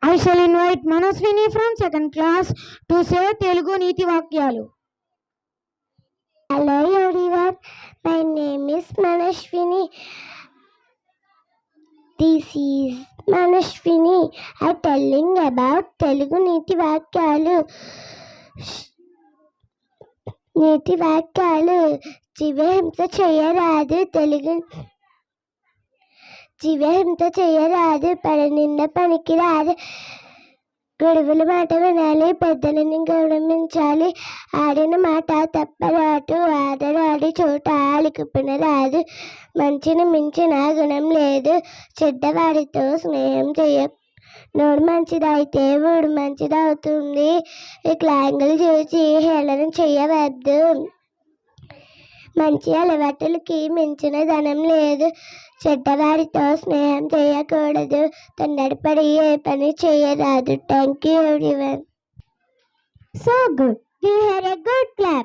I shall invite Manaswini from second class to say Telugu Niti Vakyalu. Hello everyone, my name is Manaswini. This is Manaswini. I'm telling about Telugu Niti Vakyalu. నీతి వాక్యాలు. జీవహింస చేయరాదు, జీవహింస చేయరాదు, పని నిండా పనికి రాదు, గొడవల మాట వినాలి, పెద్దలని గౌరవించాలి, ఆడిన మాట తప్పరాటు, ఆడరాడి చోట ఆలికుపిన రాదు, మంచిని మించిన గుణం లేదు, చెడ్డవాడితో స్నేహం నోడు మంచిదైతే ఊడు మంచిదవుతుంది, వికలాంగులు చూసి హేళన చేయవద్దు, మంచి అలవాటులకి మించిన ధనం లేదు, చెడ్డవారితో స్నేహం చేయకూడదు, తొందరపడి ఏ పని చేయరాదు. Thank you everyone. So good. Give her a good clap.